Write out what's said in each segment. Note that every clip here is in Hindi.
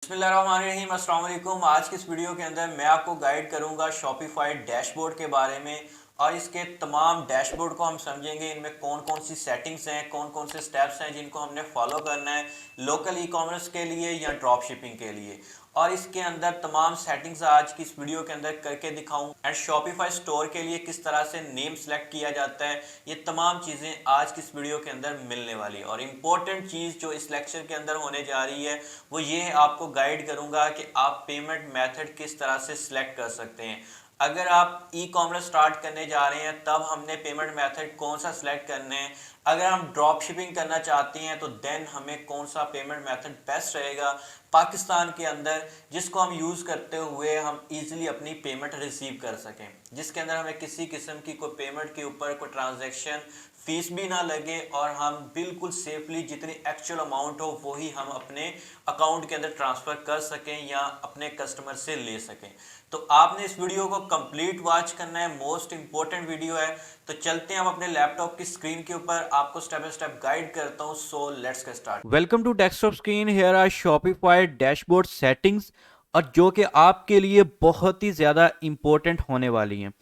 बिस्मिल्लाहिर्रहमानिर्रहीम, अस्सलाम वालेकुम। आज की इस वीडियो के अंदर मैं आपको गाइड करूंगा शॉपिफाई डैशबोर्ड के बारे में और इसके तमाम डैशबोर्ड को हम समझेंगे। इनमें कौन कौन सी सेटिंग्स हैं, कौन कौन से स्टेप्स हैं जिनको हमने फॉलो करना है लोकल ई कॉमर्स के लिए या ड्रॉप शिपिंग के लिए। और इसके अंदर तमाम सेटिंग्स आज की इस वीडियो के अंदर करके दिखाऊं एंड शॉपिफाई स्टोर के लिए किस तरह से नेम सेलेक्ट किया जाता है। ये तमाम चीज़ें आज की इस वीडियो के अंदर मिलने वाली है और इम्पोर्टेंट चीज़ जो इस लेक्चर के अंदर होने जा रही है वो ये है, आपको गाइड करूंगा कि आप पेमेंट मेथड किस तरह से सिलेक्ट कर सकते हैं। अगर आप ई कॉमर्स स्टार्ट करने जा रहे हैं तब हमने पेमेंट मेथड कौन सा सिलेक्ट करना है। अगर हम ड्रॉप शिपिंग करना चाहते हैं तो देन हमें कौन सा पेमेंट मेथड बेस्ट रहेगा पाकिस्तान के अंदर जिसको हम यूज़ करते हुए हम इजीली अपनी पेमेंट रिसीव कर सकें, जिसके अंदर हमें किसी किस्म की कोई पेमेंट के ऊपर कोई ट्रांजैक्शन फीस भी ना लगे और हम बिल्कुल सेफली जितनी एक्चुअल अमाउंट हो वही हम अपने अकाउंट के अंदर ट्रांसफ़र कर सकें या अपने कस्टमर से ले सकें। तो आपने इस वीडियो को कंप्लीट वॉच करना है, मोस्ट इंपॉर्टेंट वीडियो है। तो चलते हैं हम अपने लैपटॉप की स्क्रीन के ऊपर, आपको स्टेप बाय स्टेप गाइड करता हूं। So let's get start. Welcome to desktop screen. Here are Shopify dashboard settings, और जो कि आपके लिए बहुत ही ज़्यादा इंपॉर्टेंट होने वाली हैं।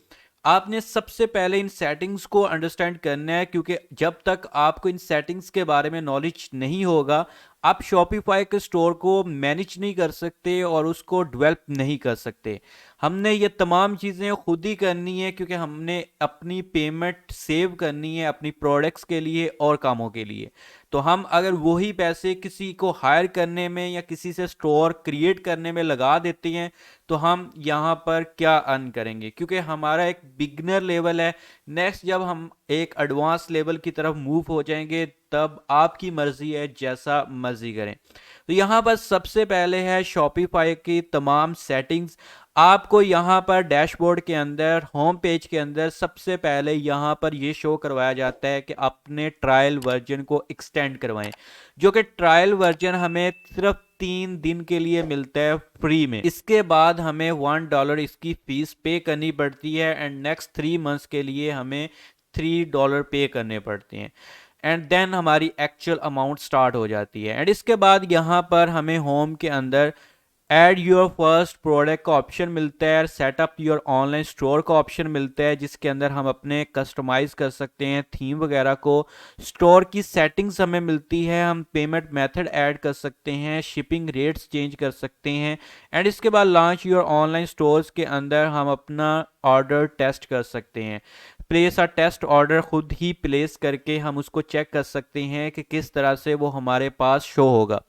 आपने सबसे पहले इन सेटिंग्स को अंडरस्टैंड करना है, क्योंकि जब तक आपको इन सेटिंग्स के बारे में नॉलेज नहीं होगा आप शॉपिफाई के स्टोर को मैनेज नहीं कर सकते और उसको डेवलप नहीं कर सकते। हमने ये तमाम चीज़ें खुद ही करनी है, क्योंकि हमने अपनी पेमेंट सेव करनी है अपनी प्रोडक्ट्स के लिए और कामों के लिए। तो हम अगर वही पैसे किसी को हायर करने में या किसी से स्टोर क्रिएट करने में लगा देते हैं तो हम यहाँ पर क्या अर्न करेंगे, क्योंकि हमारा एक बिगनर लेवल है। नेक्स्ट जब हम एक एडवांस लेवल की तरफ मूव हो जाएंगे तब आपकी मर्जी है, जैसा मर्जी करें। तो यहाँ पर सबसे पहले है शॉपिफाई की तमाम सेटिंग्स। आपको यहाँ पर डैशबोर्ड के अंदर होम पेज के अंदर सबसे पहले यहाँ पर ये शो करवाया जाता है कि अपने ट्रायल वर्जन को एक्सटेंड करवाएं, जो कि ट्रायल वर्जन हमें सिर्फ 3 दिन के लिए मिलता है फ्री में। इसके बाद हमें $1 इसकी फीस पे करनी पड़ती है एंड नेक्स्ट 3 मंथ्स के लिए हमें $3 पे करने पड़ते हैं एंड देन हमारी एक्चुअल अमाउंट स्टार्ट हो जाती है। एंड इसके बाद यहाँ पर हमें होम के अंदर ऐड योर फर्स्ट प्रोडक्ट का ऑप्शन मिलता है, सेटअप योर ऑनलाइन स्टोर का ऑप्शन मिलता है, जिसके अंदर हम अपने कस्टमाइज कर सकते हैं थीम वगैरह को। स्टोर की सेटिंग्स हमें मिलती है, हम पेमेंट मेथड ऐड कर सकते हैं, शिपिंग रेट्स चेंज कर सकते हैं। एंड इसके बाद लॉन्च योर ऑनलाइन स्टोर्स के अंदर हम अपना ऑर्डर टेस्ट कर सकते हैं। प्लेस अ टेस्ट ऑर्डर खुद ही प्लेस करके हम उसको चेक कर सकते हैं कि किस तरह से वो हमारे पास शो होगा।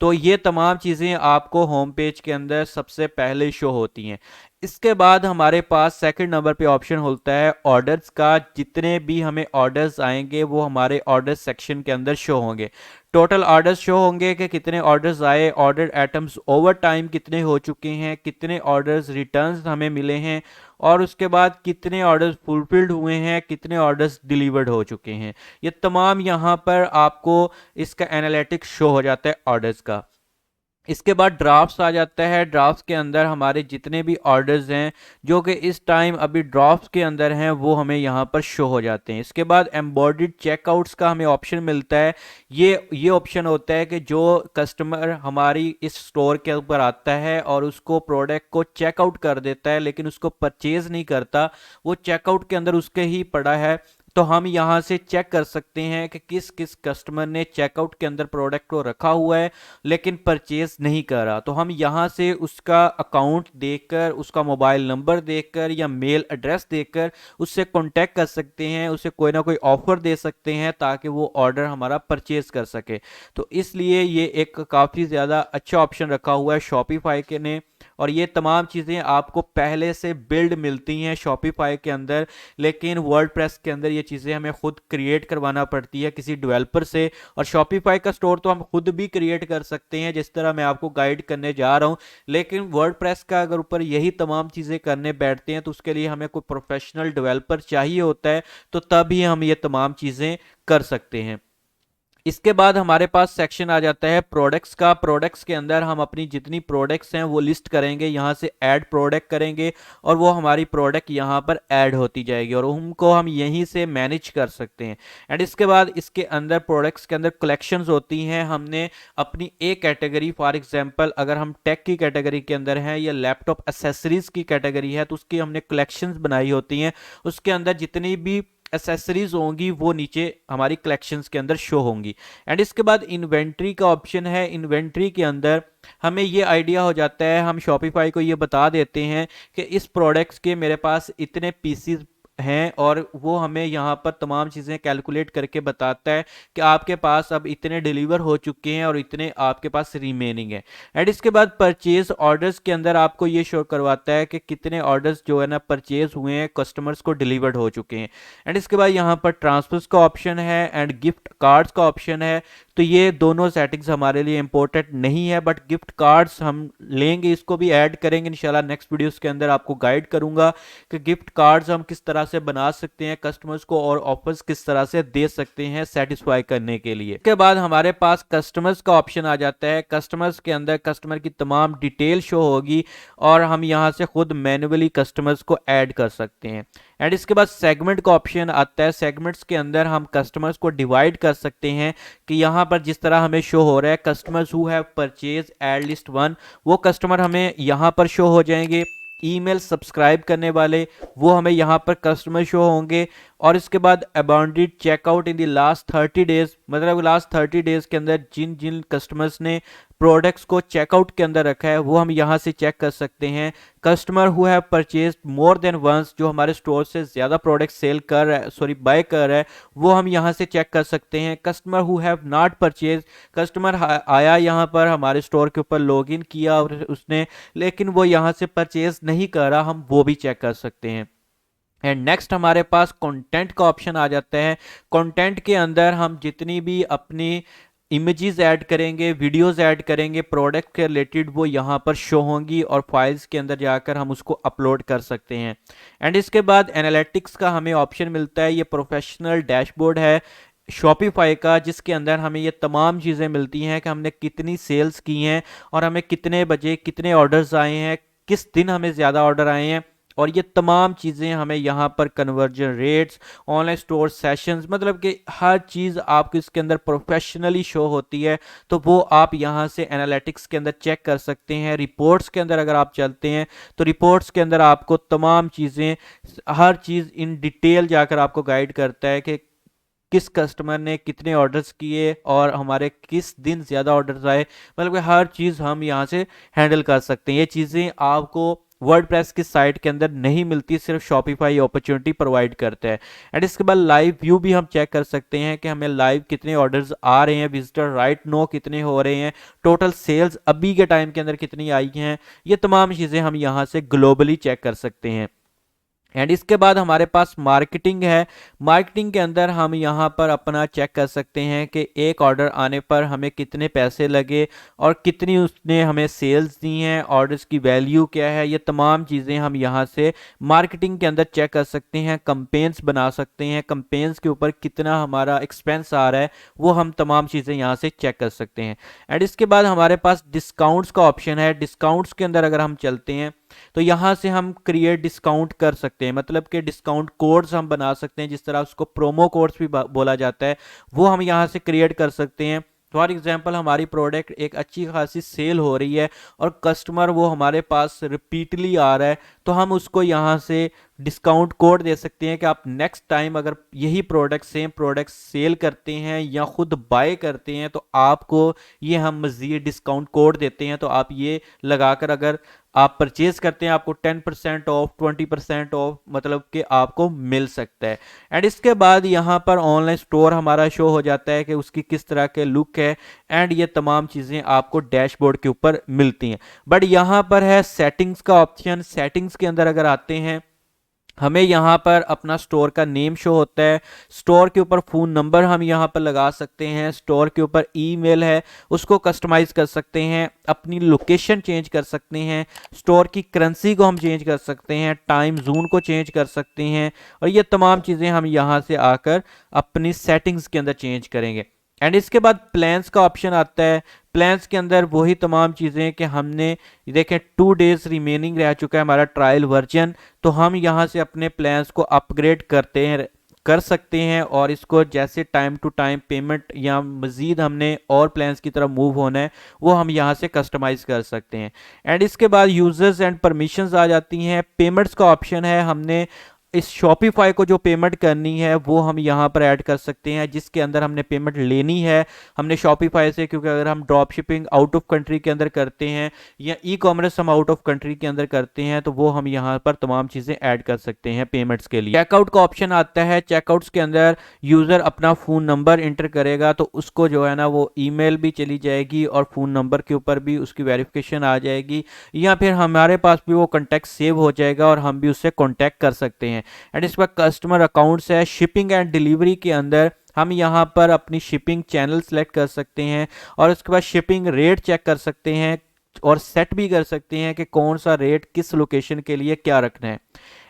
तो ये तमाम चीज़ें आपको होम पेज के अंदर सबसे पहले शो होती हैं। इसके बाद हमारे पास सेकंड नंबर पे ऑप्शन होता है ऑर्डर्स का। जितने भी हमें ऑर्डर्स आएंगे वो हमारे ऑर्डर सेक्शन के अंदर शो होंगे। टोटल ऑर्डर्स शो होंगे कि कितने ऑर्डर्स आए, ऑर्डर आइटम्स ओवर टाइम कितने हो चुके हैं, कितने ऑर्डर्स रिटर्न्स हमें मिले हैं, और उसके बाद कितने ऑर्डर्स फुलफिल्ड हुए हैं, कितने ऑर्डर्स डिलीवर्ड हो चुके हैं। ये तमाम यहाँ पर आपको इसका एनालिटिक्स शो हो जाता है ऑर्डर्स का। इसके बाद ड्राफ्ट्स आ जाता है। ड्राफ्ट्स के अंदर हमारे जितने भी ऑर्डर्स हैं जो कि इस टाइम अभी ड्राफ्ट्स के अंदर हैं वो हमें यहाँ पर शो हो जाते हैं। इसके बाद एम्बॉर्डेड चेकआउट्स का हमें ऑप्शन मिलता है। ये ऑप्शन होता है कि जो कस्टमर हमारी इस स्टोर के ऊपर आता है और उसको प्रोडक्ट को चेकआउट कर देता है लेकिन उसको परचेज नहीं करता, वो चेकआउट के अंदर उसके ही पड़ा है, तो हम यहाँ से चेक कर सकते हैं कि किस किस कस्टमर ने चेकआउट के अंदर प्रोडक्ट को रखा हुआ है लेकिन परचेज नहीं करा। तो हम यहाँ से उसका अकाउंट देखकर, उसका मोबाइल नंबर देखकर या मेल एड्रेस देखकर उससे कांटेक्ट कर सकते हैं, उसे कोई ना कोई ऑफर दे सकते हैं ताकि वो ऑर्डर हमारा परचेज कर सके। तो इसलिए ये एक काफ़ी ज़्यादा अच्छा ऑप्शन रखा हुआ है शॉपिफाई के ने। और ये तमाम चीज़ें आपको पहले से बिल्ड मिलती हैं शॉपिफाई के अंदर, लेकिन वर्डप्रेस के अंदर ये चीज़ें हमें खुद क्रिएट करवाना पड़ती है किसी डेवलपर से। और शॉपिफाई का स्टोर तो हम खुद भी क्रिएट कर सकते हैं जिस तरह मैं आपको गाइड करने जा रहा हूँ, लेकिन वर्डप्रेस का अगर ऊपर यही तमाम चीज़ें करने बैठते हैं तो उसके लिए हमें कोई प्रोफेशनल डेवलपर चाहिए होता है, तो तभी हम ये तमाम चीज़ें कर सकते हैं। इसके बाद हमारे पास सेक्शन आ जाता है प्रोडक्ट्स का। प्रोडक्ट्स के अंदर हम अपनी जितनी प्रोडक्ट्स हैं वो लिस्ट करेंगे, यहाँ से ऐड प्रोडक्ट करेंगे और वो हमारी प्रोडक्ट यहाँ पर ऐड होती जाएगी और उनको हम यहीं से मैनेज कर सकते हैं। एंड इसके बाद इसके अंदर प्रोडक्ट्स के अंदर कलेक्शंस होती हैं। हमने अपनी एक कैटेगरी, फॉर एग्जांपल अगर हम टेक की कैटेगरी के अंदर हैं या लैपटॉप एसेसरीज की कैटेगरी है तो उसकी हमने कलेक्शंस बनाई होती हैं। उसके अंदर जितनी भी एसेसरीज होंगी वो नीचे हमारी कलेक्शंस के अंदर शो होंगी। एंड इसके बाद इन्वेंट्री का ऑप्शन है। इन्वेंट्री के अंदर हमें ये आइडिया हो जाता है, हम शॉपिफाई को ये बता देते हैं कि इस प्रोडक्ट्स के मेरे पास इतने पीसीज हैं और वो हमें यहाँ पर तमाम चीज़ें कैलकुलेट करके बताता है कि आपके पास अब इतने डिलीवर हो चुके हैं और इतने आपके पास रिमेनिंग है। एंड इसके बाद परचेज ऑर्डर्स के अंदर आपको ये शो करवाता है कि कितने ऑर्डर्स जो है ना परचेज हुए हैं, कस्टमर्स को डिलीवर्ड हो चुके हैं। एंड इसके बाद यहाँ पर ट्रांसफर्स का ऑप्शन है एंड गिफ्ट कार्ड्स का ऑप्शन है। तो ये दोनों सेटिंग्स हमारे लिए इंपॉर्टेंट नहीं है, बट गिफ्ट कार्ड्स हम लेंगे, इसको भी ऐड करेंगे इंशाल्लाह। नेक्स्ट वीडियोस के अंदर आपको गाइड करूंगा कि गिफ्ट कार्ड्स हम किस तरह से बना सकते हैं कस्टमर्स को और ऑफर्स किस तरह से दे सकते हैं सेटिस्फाई करने के लिए। इसके बाद हमारे पास कस्टमर्स का ऑप्शन आ जाता है। कस्टमर्स के अंदर कस्टमर की तमाम डिटेल शो होगी और हम यहाँ से खुद मैन्युअली कस्टमर्स को ऐड कर सकते हैं। एंड इसके बाद सेगमेंट का ऑप्शन आता है। सेगमेंट्स के अंदर हम कस्टमर्स को डिवाइड कर सकते हैं कि यहाँ पर जिस तरह हमें शो हो रहा है customers who have purchase at least 1, वो कस्टमर हमें यहाँ पर शो हो जाएंगे। ईमेल सब्सक्राइब करने वाले वो हमें यहाँ पर कस्टमर शो होंगे। और इसके बाद abandoned checkout in the last 30 days, मतलब लास्ट 30 डेज के अंदर जिन जिन कस्टमर्स ने प्रोडक्ट्स को चेकआउट के अंदर रखा है वो हम यहाँ से चेक कर सकते हैं। Customer who have purchase more than once, जो हमारे स्टोर से ज़्यादा प्रोडक्ट सेल कर रहा है, सॉरी बाय कर रहा है, वो हम यहाँ से चेक कर सकते हैं। Customer who have not purchase, customer आया यहाँ पर हमारे स्टोर के ऊपर लॉगिन किया और उसने, लेकिन वो यहाँ से परचेज नहीं कर रहा, हम वो भी चेक कर सकते हैं। एंड नेक्स्ट हमारे पास कंटेंट का ऑप्शन आ जाता है। कंटेंट के अंदर हम जितनी भी अपनी इमेजेस ऐड करेंगे, वीडियोस ऐड करेंगे प्रोडक्ट के रिलेटेड, वो यहाँ पर शो होंगी और फाइल्स के अंदर जाकर हम उसको अपलोड कर सकते हैं। एंड इसके बाद एनालिटिक्स का हमें ऑप्शन मिलता है। ये प्रोफेशनल डैशबोर्ड है शॉपिफाई का, जिसके अंदर हमें ये तमाम चीज़ें मिलती हैं कि हमने कितनी सेल्स की हैं और हमें कितने बजे कितने ऑर्डर्स आए हैं, किस दिन हमें ज़्यादा ऑर्डर आए हैं, और ये तमाम चीज़ें हमें यहाँ पर conversion rates, online store sessions, मतलब कि हर चीज़ आपको इसके अंदर प्रोफेशनली शो होती है। तो वो आप यहाँ से एनालिटिक्स के अंदर चेक कर सकते हैं। रिपोर्ट्स के अंदर अगर आप चलते हैं तो रिपोर्ट्स के अंदर आपको तमाम चीज़ें, हर चीज़ इन डिटेल जाकर आपको गाइड करता है कि किस कस्टमर ने कितने ऑर्डर्स किए और हमारे किस दिन ज़्यादा ऑर्डर्स आए, मतलब कि हर चीज़ हम यहाँ से हैंडल कर सकते हैं। ये चीज़ें आपको वर्डप्रेस की साइट के अंदर नहीं मिलती, सिर्फ शॉपिफाई अपॉर्चुनिटी प्रोवाइड करता है। एंड इसके बाद लाइव व्यू भी हम चेक कर सकते हैं कि हमें लाइव कितने ऑर्डर्स आ रहे हैं, विजिटर राइट नो कितने हो रहे हैं, टोटल सेल्स अभी के टाइम के अंदर कितनी आई हैं। ये तमाम चीज़ें हम यहाँ से ग्लोबली चेक कर सकते हैं। एंड इसके बाद हमारे पास मार्केटिंग है। मार्केटिंग के अंदर हम यहाँ पर अपना चेक कर सकते हैं कि एक ऑर्डर आने पर हमें कितने पैसे लगे और कितनी उसने हमें सेल्स दी हैं, ऑर्डर्स की वैल्यू क्या है, ये तमाम चीज़ें हम यहाँ से मार्केटिंग के अंदर चेक कर सकते हैं। कंपेन्स बना सकते हैं, कंपेन्स के ऊपर कितना हमारा एक्सपेंस आ रहा है वो हम तमाम चीज़ें यहाँ से चेक कर सकते हैं। एंड इसके बाद हमारे पास डिस्काउंट्स का ऑप्शन है। डिस्काउंट्स के अंदर अगर हम चलते हैं तो यहाँ से हम क्रिएट डिस्काउंट कर सकते हैं, मतलब कि डिस्काउंट कोड्स हम बना सकते हैं, जिस तरह उसको प्रोमो कोड्स भी बोला जाता है, वो हम यहाँ से क्रिएट कर सकते हैं। फॉर एग्जांपल हमारी प्रोडक्ट एक अच्छी खासी सेल हो रही है और कस्टमर वो हमारे पास रिपीटली आ रहा है, तो हम उसको यहाँ से डिस्काउंट कोड दे सकते हैं कि आप नेक्स्ट टाइम अगर यही प्रोडक्ट सेम प्रोडक्ट सेल करते हैं या खुद बाय करते हैं तो आपको ये हम मज़ीद डिस्काउंट कोड देते हैं, तो आप ये लगाकर अगर आप परचेज करते हैं आपको 10% ऑफ, 20% ऑफ, मतलब कि आपको मिल सकता है। एंड इसके बाद यहाँ पर ऑनलाइन स्टोर हमारा शो हो जाता है कि उसकी किस तरह के लुक है एंड ये तमाम चीज़ें आपको डैशबोर्ड के ऊपर मिलती हैं। बट यहाँ पर है सेटिंग्स का ऑप्शन। सेटिंग्स के अंदर अगर आते हैं हमें यहाँ पर अपना स्टोर का नेम शो होता है, स्टोर के ऊपर फ़ोन नंबर हम यहाँ पर लगा सकते हैं, स्टोर के ऊपर ईमेल है उसको कस्टमाइज़ कर सकते हैं, अपनी लोकेशन चेंज कर सकते हैं, स्टोर की करेंसी को हम चेंज कर सकते हैं, टाइम जोन को चेंज कर सकते हैं, और ये तमाम चीज़ें हम यहाँ से आकर अपनी सेटिंग्स के अंदर चेंज करेंगे। एंड इसके बाद प्लान्स का ऑप्शन आता है। प्लान्स के अंदर वही तमाम चीज़ें कि हमने देखें 2 डेज रिमेनिंग रह चुका है हमारा ट्रायल वर्जन, तो हम यहाँ से अपने प्लान्स को अपग्रेड कर सकते हैं और इसको जैसे टाइम टू टाइम पेमेंट या मज़ीद हमने और प्लान्स की तरफ मूव होना है वो हम यहाँ से कस्टमाइज़ कर सकते हैं। एंड इसके बाद यूज़र्स एंड परमिशंस आ जाती हैं। पेमेंट्स का ऑप्शन है, हमने इस शॉपिफाई को जो पेमेंट करनी है वो हम यहाँ पर ऐड कर सकते हैं, जिसके अंदर हमने पेमेंट लेनी है हमने शॉपिफाई से, क्योंकि अगर हम drop shipping out of country के अंदर करते हैं या ई कॉमर्स हम आउट ऑफ कंट्री के अंदर करते हैं तो वो हम यहाँ पर तमाम चीज़ें ऐड कर सकते हैं पेमेंट्स के लिए। चेकआउट का ऑप्शन आता है। चेकआउट्स के अंदर यूज़र अपना फ़ोन नंबर इंटर करेगा तो उसको जो है ना वो ईमेल भी चली जाएगी और फ़ोन नंबर के ऊपर भी उसकी वेरिफिकेशन आ जाएगी, या फिर हमारे पास भी वो कॉन्टैक्ट सेव हो जाएगा और हम भी उससे कॉन्टैक्ट कर सकते हैं। एंड इसके बाद कस्टमर अकाउंट्स है। शिपिंग एंड डिलीवरी के अंदर हम यहाँ पर अपनी शिपिंग चैनल सेलेक्ट कर सकते हैं और उसके बाद शिपिंग रेट चेक कर सकते हैं और सेट भी कर सकते हैं कि कौन सा रेट किस लोकेशन के लिए क्या रखना है।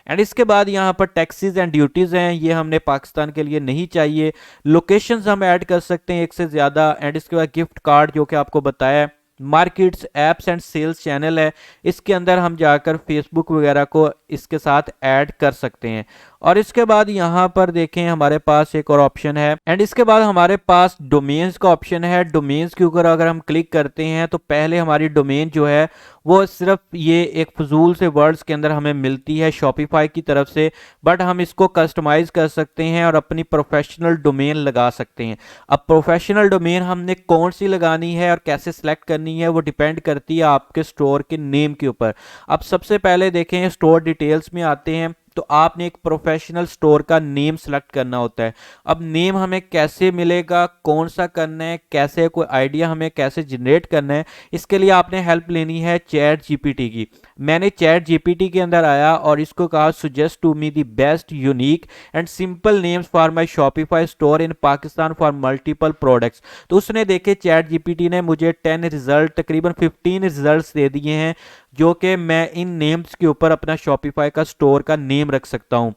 एंड इसके बाद यहाँ पर टैक्सेस एंड ड्यूटीज़ हैं, ये हमने पाकिस्तान के लिए नहीं चाहिए। लोकेशंस हम ऐड कर सकते हैं एक से ज़्यादा। एंड इसके बाद गिफ्ट कार्ड जो कि आपको बताया। Markets apps and sales channel है, इसके अंदर हम जाकर फेसबुक वगैरह को इसके साथ ऐड कर सकते हैं। और इसके बाद यहाँ पर देखें हमारे पास एक और ऑप्शन है। एंड इसके बाद हमारे पास डोमेन्स का ऑप्शन है। डोमेन्स के ऊपर अगर हम क्लिक करते हैं तो पहले हमारी डोमेन जो है वो सिर्फ ये एक फजूल से वर्ड्स के अंदर हमें मिलती है शॉपिफाई की तरफ से, बट हम इसको कस्टमाइज कर सकते हैं और अपनी प्रोफेशनल डोमेन लगा सकते हैं। अब प्रोफेशनल डोमेन हमने कौन सी लगानी है और कैसे सिलेक्ट करनी है वो डिपेंड करती है आपके स्टोर के नेम के ऊपर। अब सबसे पहले देखें स्टोर डिटेल्स में आते हैं तो आपने एक प्रोफेशनल स्टोर का नेम सेलेक्ट करना होता है। अब नेम हमें कैसे मिलेगा, कौन सा करना है, कैसे कोई आइडिया हमें कैसे जनरेट करना है, इसके लिए आपने हेल्प लेनी है चैट जीपीटी की। मैंने चैट जीपीटी के अंदर आया और इसको कहा suggest to me the best unique and simple names for my Shopify store in Pakistan for multiple products. तो उसने देखे चैट जीपीटी ने मुझे 10 रिजल्ट तकरीबन 15 रिजल्ट्स दे दिए हैं जो कि मैं इन नेम्स के ऊपर अपना शॉपिफाई का स्टोर का नेम रख सकता हूं।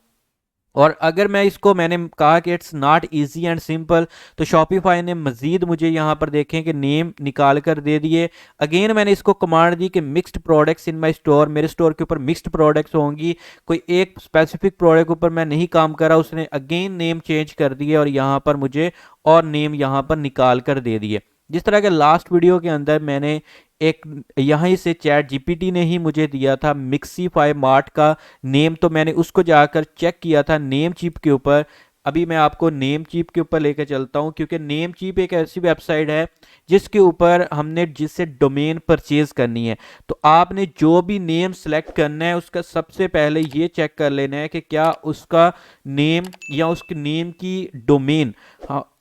और अगर मैं इसको मैंने कहा कि it's not easy and simple, तो शॉपिफाई ने मजीद मुझे यहाँ पर देखें कि नेम निकाल कर दे दिए। अगेन मैंने इसको कमांड दी कि mixed products in my store, मेरे स्टोर के ऊपर मिक्स्ड प्रोडक्ट्स होंगी, कोई एक स्पेसिफिक प्रोडक्ट ऊपर मैं नहीं काम कर रहा। उसने अगेन नेम चेंज कर दिए और यहाँ पर मुझे और नेम यहाँ पर निकाल कर दे दिए। जिस तरह के लास्ट वीडियो के अंदर मैंने एक यहाँ से चैट जीपीटी ने ही मुझे दिया था मिक्सीफाई मार्ट का नेम, तो मैंने उसको जाकर चेक किया था नेम चीप के ऊपर। अभी मैं आपको नेम चीप के ऊपर लेकर चलता हूँ, क्योंकि नेम चीप एक ऐसी वेबसाइट है जिसके ऊपर हमने जिससे डोमेन परचेज करनी है। तो आपने जो भी नेम सेलेक्ट करना है उसका सबसे पहले ये चेक कर लेना है कि क्या उसका नेम या उसके नेम की डोमेन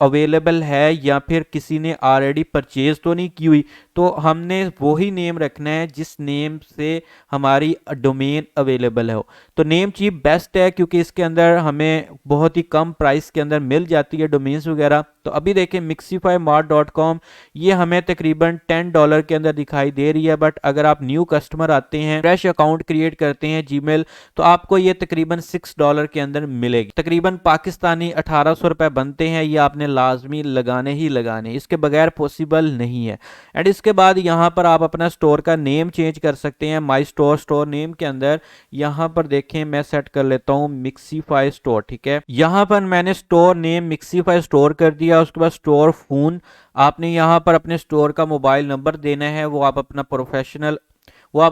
अवेलेबल है या फिर किसी ने ऑलरेडी परचेज तो नहीं की हुई। तो हमने वही नेम रखना है जिस नेम से हमारी डोमेन अवेलेबल हो। तो नेम चीप बेस्ट है क्योंकि इसके अंदर हमें बहुत ही कम प्राइस के अंदर मिल जाती है डोमेन्स वगैरह। तो अभी देखें mixifymart.com ये हमें तकरीबन $10 के अंदर दिखाई दे रही है, बट अगर आप न्यू कस्टमर आते हैं फ्रेश अकाउंट क्रिएट करते हैं जीमेल तो आपको ये तकरीबन $6 के अंदर मिलेगी। तकरीबन पाकिस्तानी 1800 रुपए बनते हैं, ये आपने लाजमी लगाने ही लगाने, इसके बगैर पॉसिबल नहीं है। एंड इसके बाद यहाँ पर आप अपना स्टोर का नेम चेंज कर सकते हैं। माई स्टोर नेम के अंदर यहाँ पर देखें मैं सेट कर लेता हूँ मिक्सीफाई स्टोर, ठीक है। यहाँ पर मैंने स्टोर नेम मिक्सीफाई स्टोर कर दिया। उसके बाद स्टोर फोन, आपने यहाँ पर अपने स्टोर का मोबाइल नंबर देना है, वो आप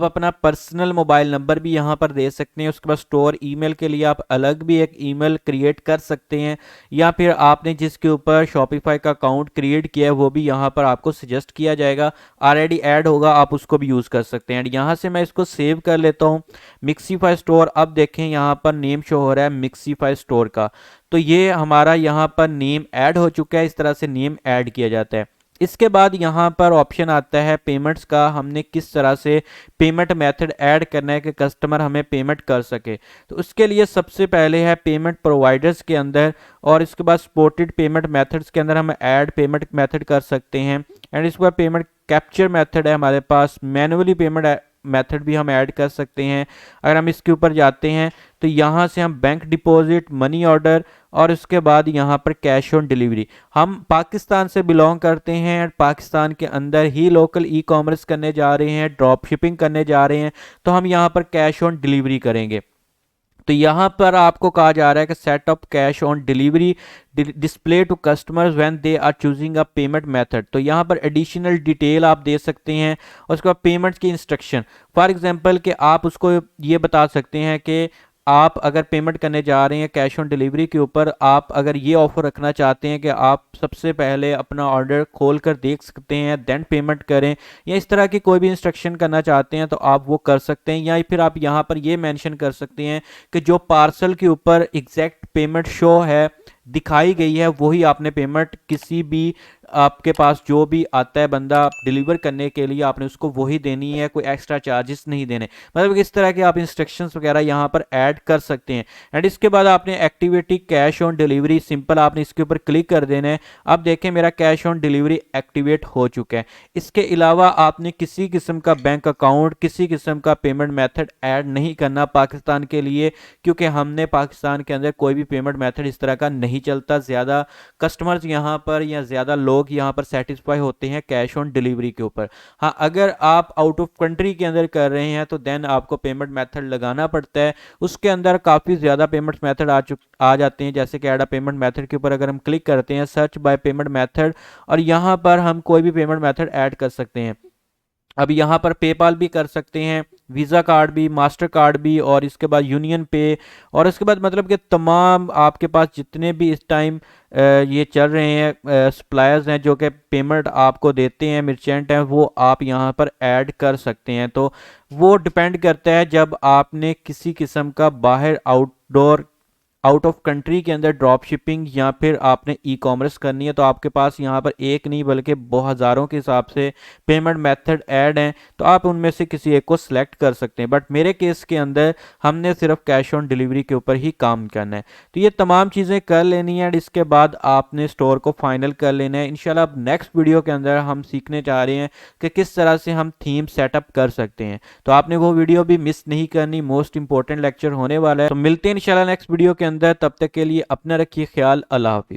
अपना पर्सनल मोबाइल नंबर भी यहाँ पर दे सकते हैं। उसके बाद स्टोर ईमेल के लिए आप अलग भी एक ईमेल क्रिएट कर सकते हैं, या फिर आपने जिसके ऊपर शॉपिफाई का अकाउंट क्रिएट किया है वो भी यहाँ पर आपको सजेस्ट किया जाएगा, ऑलरेडी ऐड होगा, आप उसको भी यूज़ कर सकते हैं। यहाँ से मैं इसको सेव कर लेता हूँ मिक्सीफाई स्टोर। अब देखें यहाँ पर नेम शो हो रहा है मिक्सीफाई स्टोर का, तो ये हमारा यहाँ पर नेम ऐड हो चुका है। इस तरह से नेम ऐड किया जाता है। इसके बाद यहाँ पर ऑप्शन आता है पेमेंट्स का, हमने किस तरह से पेमेंट मेथड ऐड करना है कि कस्टमर हमें पेमेंट कर सके। तो उसके लिए सबसे पहले है पेमेंट प्रोवाइडर्स के अंदर, और इसके बाद सपोर्टेड पेमेंट मेथड्स के अंदर हम ऐड पेमेंट मेथड कर सकते हैं। एंड इसके बाद पेमेंट कैप्चर मेथड है हमारे पास, मैनुअली पेमेंट मेथड भी हम ऐड कर सकते हैं। अगर हम इसके ऊपर जाते हैं तो यहाँ से हम बैंक डिपॉजिट, मनी ऑर्डर और उसके बाद यहाँ पर कैश ऑन डिलीवरी, हम पाकिस्तान से बिलोंग करते हैं और पाकिस्तान के अंदर ही लोकल ई कॉमर्स करने जा रहे हैं, ड्रॉप शिपिंग करने जा रहे हैं, तो हम यहाँ पर कैश ऑन डिलीवरी करेंगे। तो यहाँ पर आपको कहा जा रहा है कि set up cash on delivery display to customers when they are choosing a payment method. तो यहाँ पर एडिशनल डिटेल आप दे सकते हैं और उसके बाद पेमेंट की इंस्ट्रक्शन, फॉर एग्जांपल कि आप उसको ये बता सकते हैं कि आप अगर पेमेंट करने जा रहे हैं कैश ऑन डिलीवरी के ऊपर, आप अगर ये ऑफर रखना चाहते हैं कि आप सबसे पहले अपना ऑर्डर खोल कर देख सकते हैं देन पेमेंट करें, या इस तरह की कोई भी इंस्ट्रक्शन करना चाहते हैं तो आप वो कर सकते हैं। या फिर आप यहाँ पर ये मेंशन कर सकते हैं कि जो पार्सल के ऊपर एग्जैक्ट पेमेंट शो है दिखाई गई है वही आपने पेमेंट किसी भी आपके पास जो भी आता है बंदा डिलीवर करने के लिए आपने उसको वही देनी है, कोई एक्स्ट्रा चार्जेस नहीं देने। मतलब इस तरह के आप इंस्ट्रक्शंस वगैरह यहाँ पर ऐड कर सकते हैं। एंड इसके बाद आपने activity cash on delivery, simple आपने इसके ऊपर क्लिक कर देना है। अब देखें मेरा कैश ऑन डिलीवरी एक्टिवेट हो चुका है। इसके अलावा आपने किसी किस्म का बैंक अकाउंट, किसी किस्म का पेमेंट मेथड ऐड नहीं करना पाकिस्तान के लिए, क्योंकि हमने पाकिस्तान के अंदर कोई भी पेमेंट मेथड इस तरह का नहीं चलता। ज़्यादा कस्टमर्स यहाँ पर या ज़्यादा लोग यहाँ पर सेटिस्फाई होते हैं कैश ऑन डिलीवरी के ऊपर। हाँ, अगर आप आउट ऑफ कंट्री के अंदर कर रहे हैं तो देन आपको पेमेंट मेथड लगाना पड़ता है। उसके अंदर काफ़ी ज़्यादा पेमेंट मेथड आ जाते हैं, जैसे कि ऐड अ पेमेंट मेथड के ऊपर अगर हम क्लिक करते हैं सर्च बाय पेमेंट मेथड, और यहाँ पर हम कोई भी पेमेंट मेथड ऐड कर सकते हैं। अब यहाँ पर पेपाल भी कर सकते हैं, वीज़ा कार्ड भी, मास्टर कार्ड भी, और इसके बाद यूनियन पे, और इसके बाद मतलब कि तमाम आपके पास जितने भी इस टाइम ये चल रहे हैं सप्लायर्स हैं जो कि पेमेंट आपको देते हैं, मर्चेंट हैं, वो आप यहाँ पर ऐड कर सकते हैं। तो वो डिपेंड करता है जब आपने किसी किस्म का बाहर आउट ऑफ कंट्री के अंदर ड्रॉप शिपिंग या फिर आपने ई कॉमर्स करनी है, तो आपके पास यहाँ पर एक नहीं बल्कि बहुत हज़ारों के हिसाब से पेमेंट मेथड ऐड हैं, तो आप उनमें से किसी एक को सिलेक्ट कर सकते हैं। बट मेरे केस के अंदर हमने सिर्फ कैश ऑन डिलीवरी के ऊपर ही काम करना है। तो ये तमाम चीज़ें कर लेनी है, इसके बाद आपने स्टोर को फाइनल कर लेना है। इंशाल्लाह अब नेक्स्ट वीडियो के अंदर हम सीखने जा रहे हैं कि किस तरह से हम थीम सेटअप कर सकते हैं। तो आपने वो वीडियो भी मिस नहीं करनी, मोस्ट इंपॉर्टेंट लेक्चर होने वाला है। तो मिलते हैं इंशाल्लाह नेक्स्ट वीडियो के अंदर, तब तक के लिए अपना रखिए ख्याल। अल्लाह हाफिज़।